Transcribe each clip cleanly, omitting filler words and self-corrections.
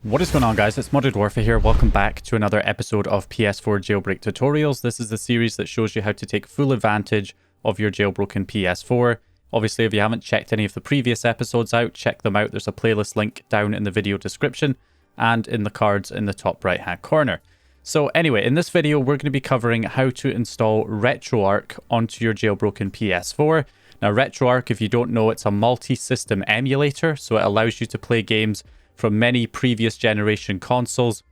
What is going on, guys? It's Modded Warfare here. Welcome back to another episode of PS4 jailbreak tutorials. This is the series that shows you how to take full advantage of your jailbroken PS4. Obviously, if you haven't checked any of the previous episodes out, check them out. There's a playlist link down in the video description and in the cards in the top right hand corner. So anyway, in this video, we're going to be covering how to install RetroArch onto your jailbroken PS4. Now, RetroArch, if you don't know, it's a multi-system emulator, so it allows you to play games from many previous generation consoles,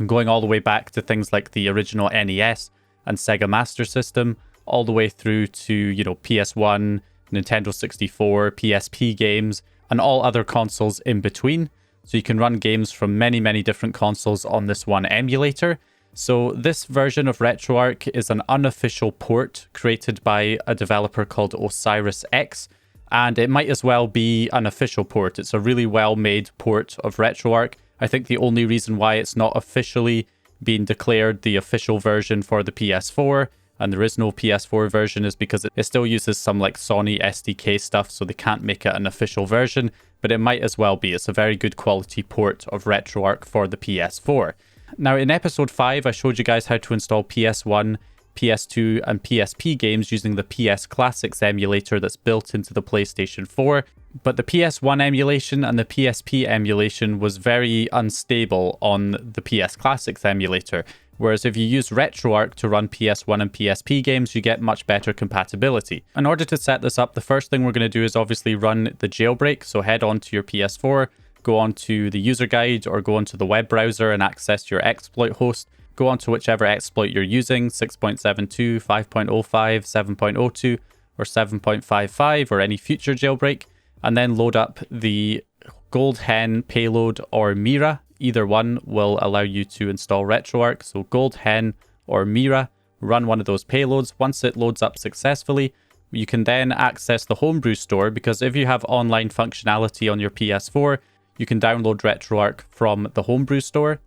going all the way back to things like the original NES and Sega Master System, all the way through to, PS1, Nintendo 64, PSP games, and all other consoles in between. So you can run games from many different consoles on this one emulator. So this version of RetroArch is an unofficial port created by a developer called OsirisX. And it might as well be an official port. It's a really well-made port of RetroArch. I think the only reason why it's not officially been declared the official version for the PS4, and there is no PS4 version, is because it still uses some like Sony SDK stuff, so they can't make it an official version, but it might as well be. It's a very good quality port of RetroArch for the PS4. Now, in episode 5, I showed you guys how to install PS1, PS2 and PSP games using the PS Classics emulator that's built into the PlayStation 4. But the PS1 emulation and the PSP emulation was very unstable on the PS Classics emulator. Whereas if you use RetroArch to run PS1 and PSP games, you get much better compatibility. In order to set this up, the first thing we're going to do is obviously run the jailbreak. So head on to your PS4, go on to the user guide or go onto the web browser and access your exploit host. Go on to whichever exploit you're using, 6.72, 5.05, 7.02, or 7.55, or any future jailbreak, and then load up the Gold Hen payload or Mira. Either one will allow you to install RetroArch. So Gold Hen or Mira, run one of those payloads. Once it loads up successfully, you can then access the Homebrew store, because if you have online functionality on your PS4, you can download RetroArch from the Homebrew store.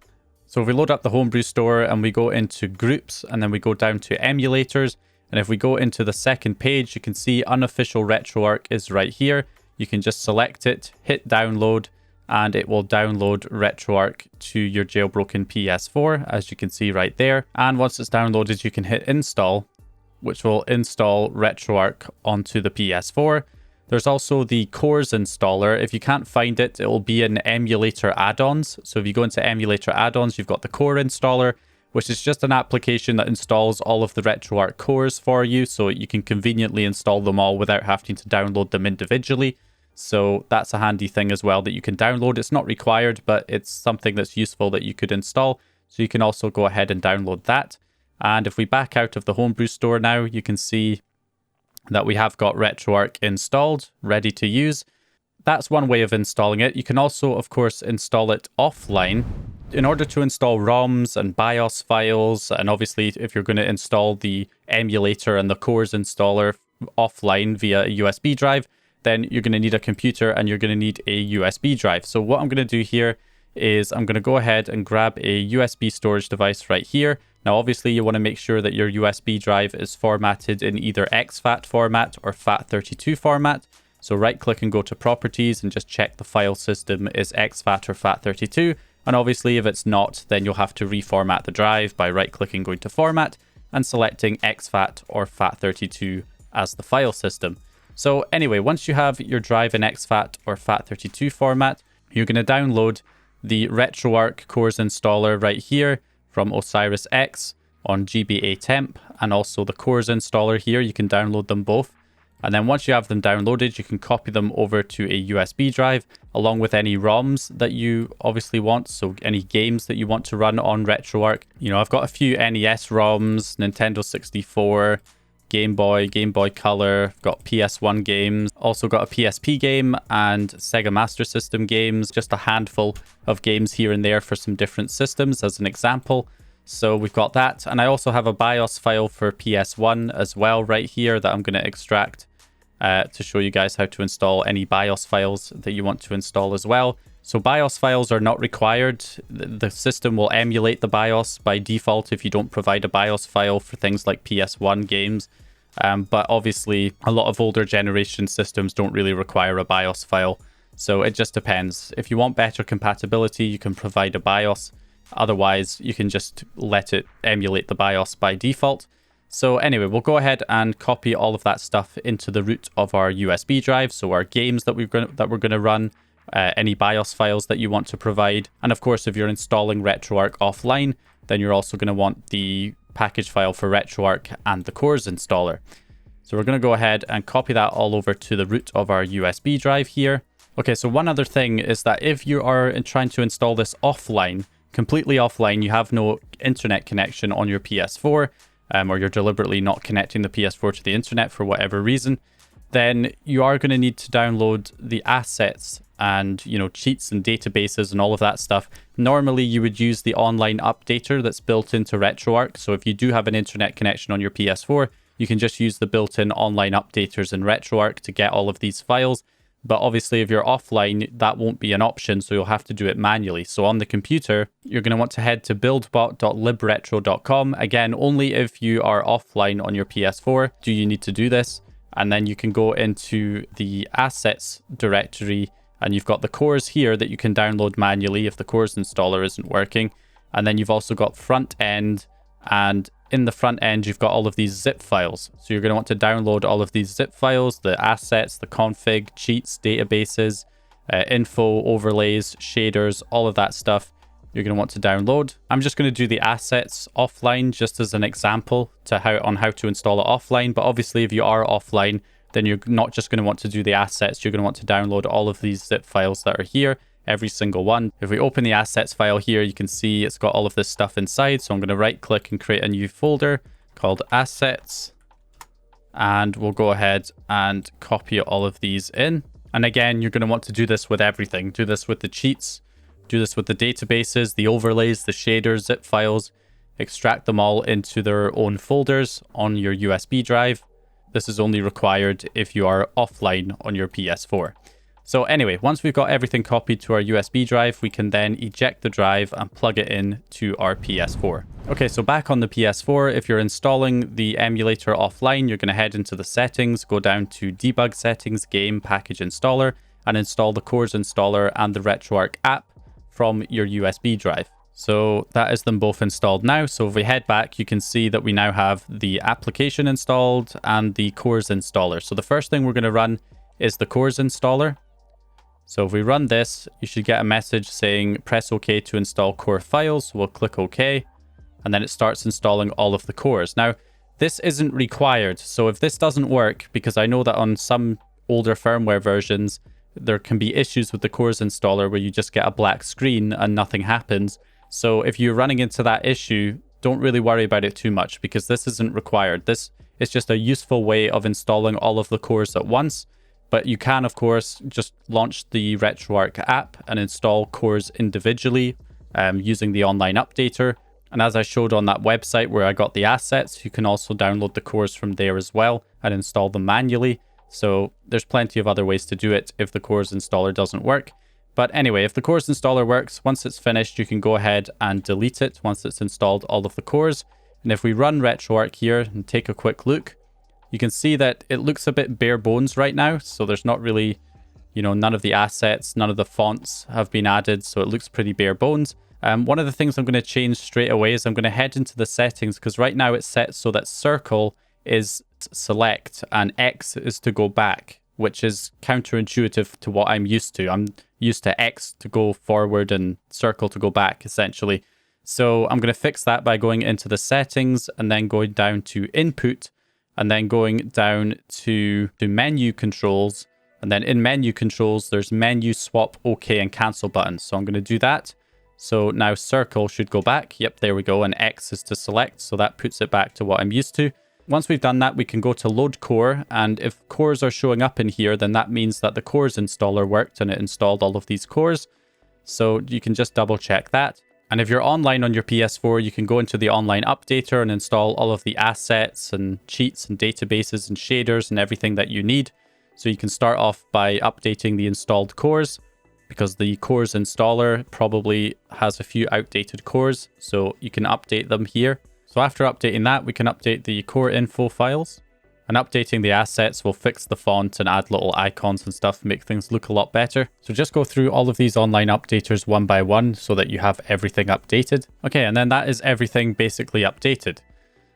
So if we load up the Homebrew store and we go into groups and then we go down to emulators, and if we go into the second page, you can see unofficial RetroArch is right here. You can just select it, hit download, and it will download RetroArch to your jailbroken PS4, as you can see right there. And once it's downloaded, you can hit install, which will install RetroArch onto the PS4. There's also the Cores installer. If you can't find it, it will be in Emulator add-ons. So if you go into Emulator add-ons, you've got the Core installer, which is just an application that installs all of the RetroArch cores for you, so you can conveniently install them all without having to download them individually. So that's a handy thing as well that you can download. It's not required, but it's something that's useful that you could install. So you can also go ahead and download that. And if we back out of the Homebrew store now, you can see that we have got RetroArch installed, ready to use. That's one way of installing it. You can also, of course, install it offline. In order to install ROMs and BIOS files, and obviously if you're going to install the emulator and the Cores installer offline via a USB drive, then you're going to need a computer and you're going to need a USB drive. So what I'm going to do here is I'm going to go ahead and grab a USB storage device right here. Now, obviously, you want to make sure that your USB drive is formatted in either exFAT format or FAT32 format. So right-click and go to Properties and just check the file system is exFAT or FAT32. And obviously, if it's not, then you'll have to reformat the drive by right-clicking, going to Format, and selecting exFAT or FAT32 as the file system. So anyway, once you have your drive in exFAT or FAT32 format, you're going to download the RetroArch Cores installer right here from OsirisX on GBA temp, and also the Cores installer here. You can download them both. And then once you have them downloaded, you can copy them over to a USB drive along with any ROMs that you obviously want. So any games that you want to run on RetroArch. I've got a few NES ROMs, Nintendo 64, GameBoy, GameBoy Color, I've got PS1 games, also got a PSP game and Sega Master System games, just a handful of games here and there for some different systems as an example. So we've got that, and I also have a BIOS file for PS1 as well right here that I'm going to extract to show you guys how to install any BIOS files that you want to install as well. So BIOS files are not required. The system will emulate the BIOS by default if you don't provide a BIOS file for things like PS1 games. But obviously, a lot of older generation systems don't really require a BIOS file. So it just depends. If you want better compatibility, you can provide a BIOS. Otherwise, you can just let it emulate the BIOS by default. So anyway, we'll go ahead and copy all of that stuff into the root of our USB drive. So our games that we're going to run, any BIOS files that you want to provide. And of course, if you're installing RetroArch offline, then you're also going to want the package file for RetroArch and the cores installer. So we're going to go ahead and copy that all over to the root of our USB drive here. Okay, so one other thing is that if you are trying to install this offline, completely offline, you have no internet connection on your PS4, or you're deliberately not connecting the PS4 to the internet for whatever reason, then you are going to need to download the assets and, you know, cheats and databases and all of that stuff. Normally, you would use the online updater that's built into RetroArch. So if you do have an internet connection on your PS4, you can just use the built-in online updaters in RetroArch to get all of these files. But obviously, if you're offline, that won't be an option, so you'll have to do it manually. So on the computer, you're going to want to head to buildbot.libretro.com. Again, only if you are offline on your PS4 do you need to do this. And then you can go into the assets directory, and you've got the cores here that you can download manually if the cores installer isn't working. And then you've also got front end, and in the front end, you've got all of these zip files. So you're going to want to download all of these zip files, the assets, the config, cheats, databases, info, overlays, shaders, all of that stuff you're going to want to download. I'm just going to do the assets offline just as an example on how to install it offline. But obviously, if you are offline, then you're not just going to want to do the assets. You're going to want to download all of these zip files that are here, every single one. If we open the assets file here, you can see it's got all of this stuff inside. So I'm going to right click and create a new folder called assets. And we'll go ahead and copy all of these in. And again, you're going to want to do this with everything. Do this with the cheats, do this with the databases, the overlays, the shaders, zip files, extract them all into their own folders on your USB drive. This is only required if you are offline on your PS4. So anyway, once we've got everything copied to our USB drive, we can then eject the drive and plug it in to our PS4. Okay, so back on the PS4, if you're installing the emulator offline, you're going to head into the settings, go down to debug settings, game, package installer, and install the cores installer and the RetroArch app from your USB drive. So that is them both installed now. So if we head back, you can see that we now have the application installed and the cores installer. So the first thing we're going to run is the cores installer. So if we run this, you should get a message saying press OK to install core files. We'll click OK, and then it starts installing all of the cores. Now, this isn't required. So if this doesn't work, because I know that on some older firmware versions, there can be issues with the cores installer where you just get a black screen and nothing happens. So if you're running into that issue, don't really worry about it too much because this isn't required. This is just a useful way of installing all of the cores at once. But you can, of course, just launch the RetroArch app and install cores individually using the online updater. And as I showed on that website where I got the assets, you can also download the cores from there as well and install them manually. So there's plenty of other ways to do it if the cores installer doesn't work. But anyway, if the cores installer works, once it's finished, you can go ahead and delete it once it's installed all of the cores. And if we run RetroArch here and take a quick look, you can see that it looks a bit bare bones right now. So there's not really, you know, none of the assets, none of the fonts have been added. So it looks pretty bare bones. One of the things I'm going to change straight away is I'm going to head into the settings because right now it's set so that circle is select and X is to go back, which is counterintuitive to what I'm used to. I'm used to X to go forward and circle to go back, essentially. So I'm going to fix that by going into the settings and then going down to input and then going down to menu controls. And then in menu controls, there's menu, swap, OK, and cancel buttons. So I'm going to do that. So now circle should go back. Yep, there we go. And X is to select. So that puts it back to what I'm used to. Once we've done that, we can go to load core. And if cores are showing up in here, then that means that the cores installer worked and it installed all of these cores. So you can just double check that. And if you're online on your PS4, you can go into the online updater and install all of the assets and cheats and databases and shaders and everything that you need. So you can start off by updating the installed cores because the cores installer probably has a few outdated cores. So you can update them here. So after updating that, we can update the core info files. And updating the assets will fix the font and add little icons and stuff, make things look a lot better. So just go through all of these online updaters one by one so that you have everything updated. Okay, and then that is everything basically updated.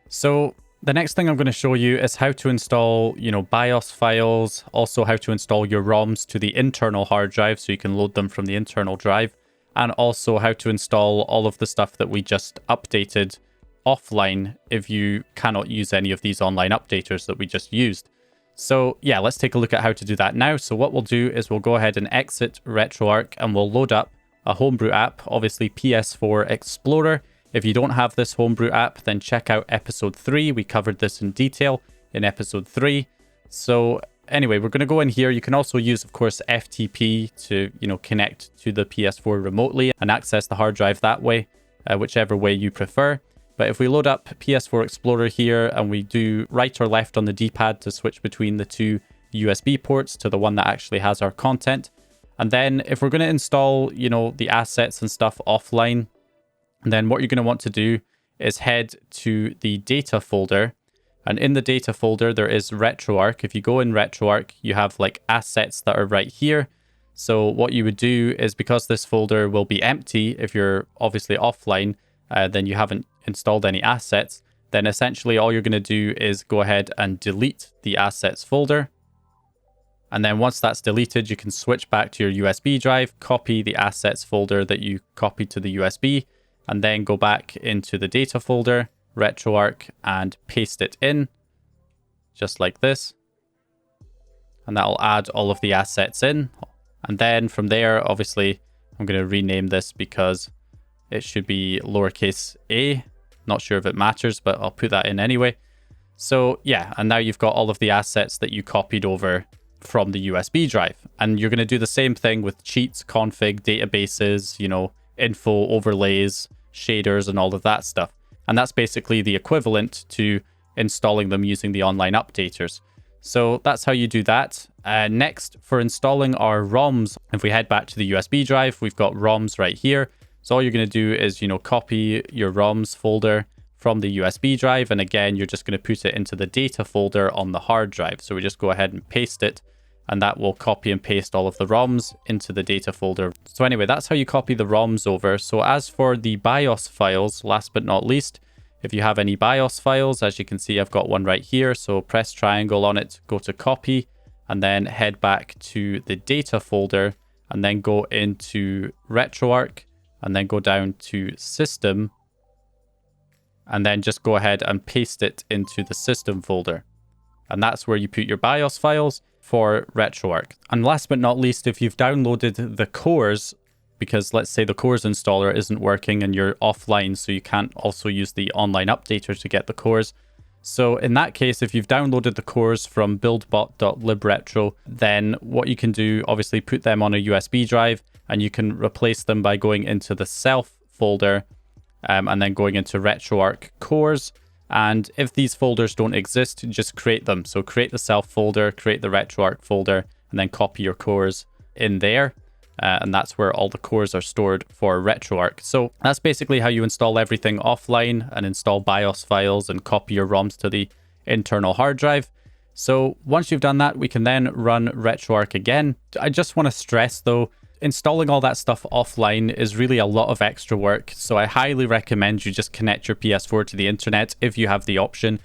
So the next thing I'm going to show you is how to install, BIOS files, also how to install your ROMs to the internal hard drive so you can load them from the internal drive, and also how to install all of the stuff that we just updated offline if you cannot use any of these online updaters that we just used. So yeah, let's take a look at how to do that now. So what we'll do is we'll go ahead and exit RetroArch and we'll load up a homebrew app, obviously PS4 Explorer. If you don't have this homebrew app, then check out episode 3. We covered this in detail in episode 3. So anyway, we're going to go in here. You can also use, of course, FTP to, connect to the PS4 remotely and access the hard drive that way, whichever way you prefer. But if we load up PS4 Explorer here and we do right or left on the D-pad to switch between the two USB ports to the one that actually has our content. And then if we're going to install, the assets and stuff offline, then what you're going to want to do is head to the data folder. And in the data folder, there is RetroArch. If you go in RetroArch, you have like assets that are right here. So what you would do is, because this folder will be empty if you're obviously offline, then you haven't installed any assets, then essentially all you're going to do is go ahead and delete the assets folder. And then once that's deleted, you can switch back to your USB drive, copy the assets folder that you copied to the USB, and then go back into the data folder, RetroArch, and paste it in, just like this. And that'll add all of the assets in. And then from there, obviously, I'm going to rename this because it should be lowercase a. Not sure if it matters, but I'll put that in anyway. So yeah, and now you've got all of the assets that you copied over from the USB drive. And you're going to do the same thing with cheats, config, databases, info, overlays, shaders, and all of that stuff. And that's basically the equivalent to installing them using the online updaters. So that's how you do that. Next, for installing our ROMs, if we head back to the USB drive, we've got ROMs right here. So all you're going to do is, copy your ROMs folder from the USB drive. And again, you're just going to put it into the data folder on the hard drive. So we just go ahead and paste it, and that will copy and paste all of the ROMs into the data folder. So anyway, that's how you copy the ROMs over. So as for the BIOS files, last but not least, if you have any BIOS files, as you can see, I've got one right here. So press triangle on it, go to copy, and then head back to the data folder, and then go into RetroArch, and then go down to system, and then just go ahead and paste it into the system folder. And that's where you put your BIOS files for RetroArch. And last but not least, if you've downloaded the cores, because let's say the cores installer isn't working and you're offline, so you can't also use the online updater to get the cores. So in that case, if you've downloaded the cores from buildbot.libretro, then what you can do, obviously put them on a USB drive, and you can replace them by going into the self folder and then going into RetroArch cores. And if these folders don't exist, just create them. So create the self folder, create the RetroArch folder, and then copy your cores in there. And that's where all the cores are stored for RetroArch. So that's basically how you install everything offline and install BIOS files and copy your ROMs to the internal hard drive. So once you've done that, we can then run RetroArch again. I just want to stress though, installing all that stuff offline is really a lot of extra work. So I highly recommend you just connect your PS4 to the internet if you have the option.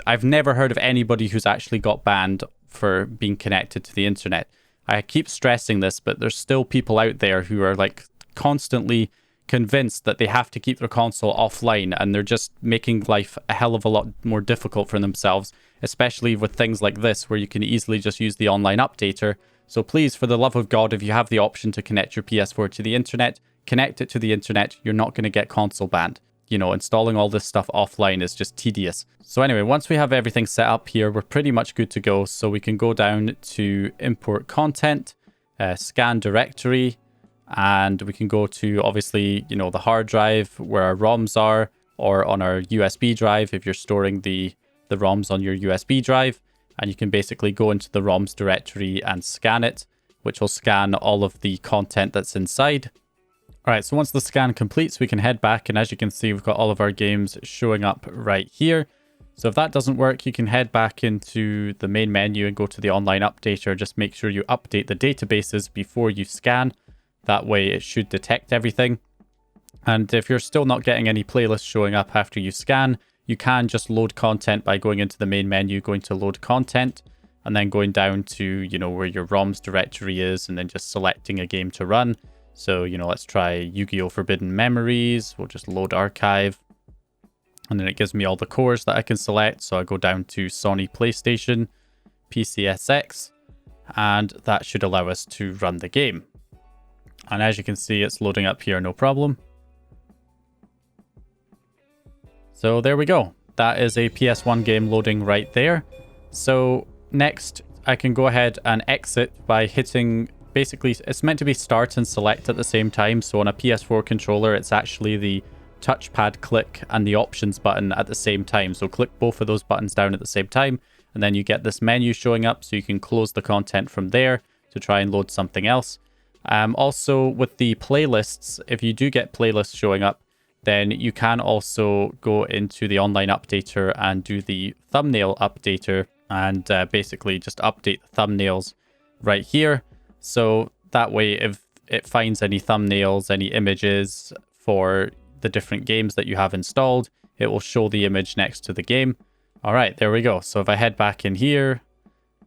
I've never heard of anybody who's actually got banned for being connected to the internet. I keep stressing this, but there's still people out there who are like constantly convinced that they have to keep their console offline, and they're just making life a hell of a lot more difficult for themselves, especially with things like this where you can easily just use the online updater. So please, for the love of God, if you have the option to connect your PS4 to the internet, connect it to the internet. You're not going to get console banned. Installing all this stuff offline is just tedious. So anyway, once we have everything set up here, we're pretty much good to go. So we can go down to import content, scan directory, and we can go to obviously, the hard drive where our ROMs are, or on our USB drive if you're storing the ROMs on your USB drive. And you can basically go into the ROMs directory and scan it, which will scan all of the content that's inside. All right, so once the scan completes, we can head back. And as you can see, we've got all of our games showing up right here. So if that doesn't work, you can head back into the main menu and go to the online updater. Just make sure you update the databases before you scan. That way it should detect everything. And if you're still not getting any playlists showing up after you scan, you can just load content by going into the main menu, going to load content, and then going down to, you know, where your ROMs directory is, and then just selecting a game to run. So, you know, let's try Yu-Gi-Oh! Forbidden Memories. We'll just load archive. And then it gives me all the cores that I can select. So I go down to Sony PlayStation, PCSX, and that should allow us to run the game. And as you can see, it's loading up here, no problem. So there we go. That is a PS1 game loading right there. So next, I can go ahead and exit by hitting, basically, it's meant to be start and select at the same time. So on a PS4 controller, it's actually the touchpad click and the options button at the same time. So click both of those buttons down at the same time, and then you get this menu showing up, so you can close the content from there to try and load something else. Also with the playlists, if you do get playlists showing up, then you can also go into the online updater and do the thumbnail updater and basically just update the thumbnails right here. So that way, if it finds any thumbnails, any images for the different games that you have installed, it will show the image next to the game. All right, there we go. So if I head back in here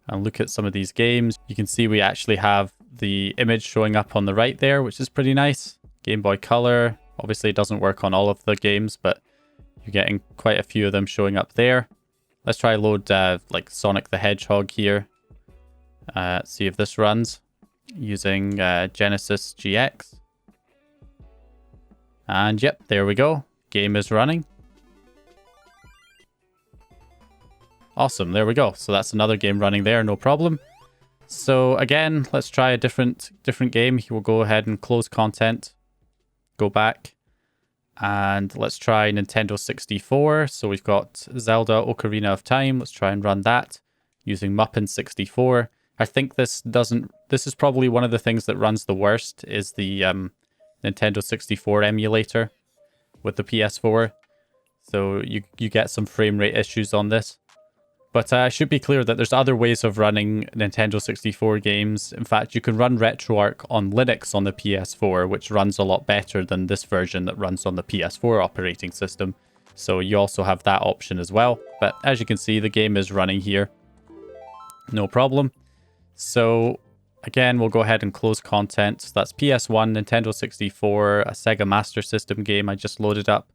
and look at some of these games, you can see we actually have the image showing up on the right there, which is pretty nice. Game Boy Color. Obviously, it doesn't work on all of the games, but you're getting quite a few of them showing up there. Let's try load like Sonic the Hedgehog here. See if this runs using Genesis GX. And yep, there we go. Game is running. Awesome, there we go. So that's another game running there, no problem. So again, let's try a different game. We'll go ahead and close content. Go back. And let's try Nintendo 64. So we've got Zelda Ocarina of Time. Let's try and run that using Muppin 64. I think this is probably one of the things that runs the worst, is the Nintendo 64 emulator with the PS4. So you get some frame rate issues on this. But I should be clear that there's other ways of running Nintendo 64 games. In fact, you can run RetroArch on Linux on the PS4, which runs a lot better than this version that runs on the PS4 operating system. So you also have that option as well. But as you can see, the game is running here. No problem. So again, we'll go ahead and close content. So that's PS1, Nintendo 64, a Sega Master System game I just loaded up.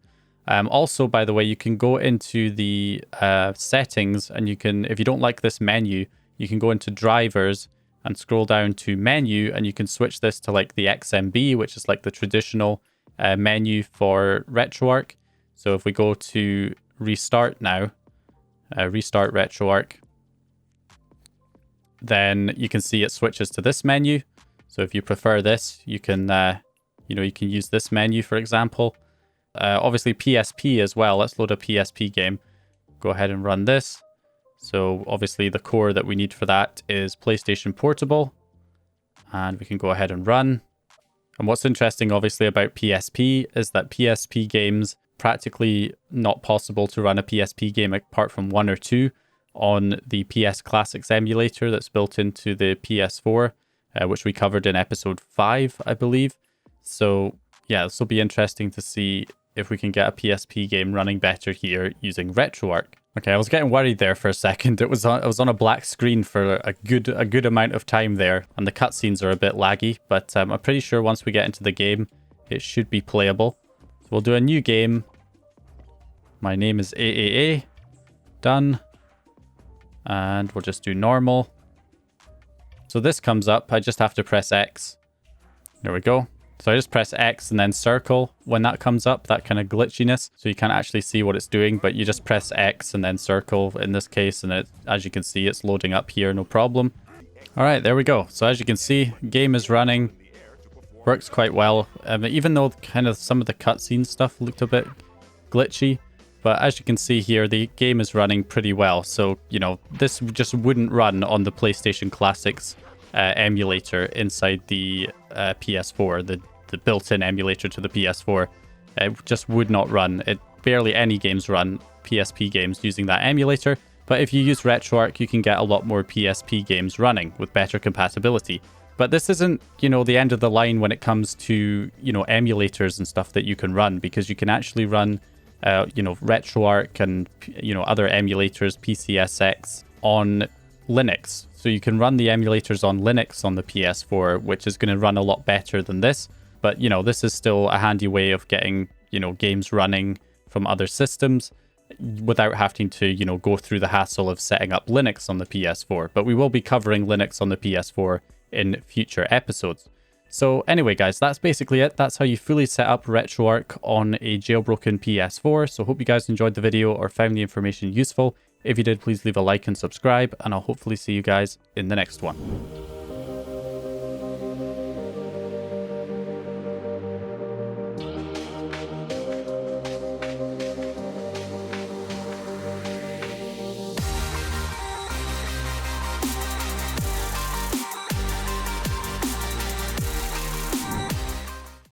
Also, by the way, you can go into the settings, and you can, if you don't like this menu, you can go into drivers and scroll down to menu, and you can switch this to like the XMB, which is like the traditional menu for RetroArch. So if we go to restart now, restart RetroArch, then you can see it switches to this menu. So if you prefer this, you can, you can use this menu, for example. Obviously PSP as well. Let's load a PSP game. Go ahead and run this. So obviously the core that we need for that is PlayStation Portable. And we can go ahead and run. And what's interesting obviously about PSP is that PSP games, practically not possible to run a PSP game apart from one or two on the PS Classics emulator that's built into the PS4, which we covered in episode 5, I believe. So yeah, this will be interesting to see if we can get a PSP game running better here using RetroArch. Okay, I was getting worried there for a second. I was on a black screen for a good amount of time there, and the cutscenes are a bit laggy, but I'm pretty sure once we get into the game, it should be playable. So we'll do a new game. My name is AAA. Done. And we'll just do normal. So this comes up. I just have to press X. There we go. So I just press X and then circle when that comes up, that kind of glitchiness. So you can't actually see what it's doing, but you just press X and then circle in this case. And as you can see, it's loading up here, no problem. All right, there we go. So as you can see, game is running. Works quite well. Even though kind of some of the cutscene stuff looked a bit glitchy. But as you can see here, the game is running pretty well. So, this just wouldn't run on the PlayStation Classics emulator inside the PS4, the built-in emulator to the PS4. It just would not run. Barely any games run PSP games using that emulator. But if you use RetroArch, you can get a lot more PSP games running with better compatibility. But this isn't, the end of the line when it comes to, emulators and stuff that you can run, because you can actually run, RetroArch and, other emulators, PCSX, on Linux. So you can run the emulators on Linux on the PS4, which is going to run a lot better than this. But, this is still a handy way of getting, games running from other systems without having to, go through the hassle of setting up Linux on the PS4. But we will be covering Linux on the PS4 in future episodes. So anyway, guys, that's basically it. That's how you fully set up RetroArch on a jailbroken PS4. So hope you guys enjoyed the video or found the information useful. If you did, please leave a like and subscribe, and I'll hopefully see you guys in the next one.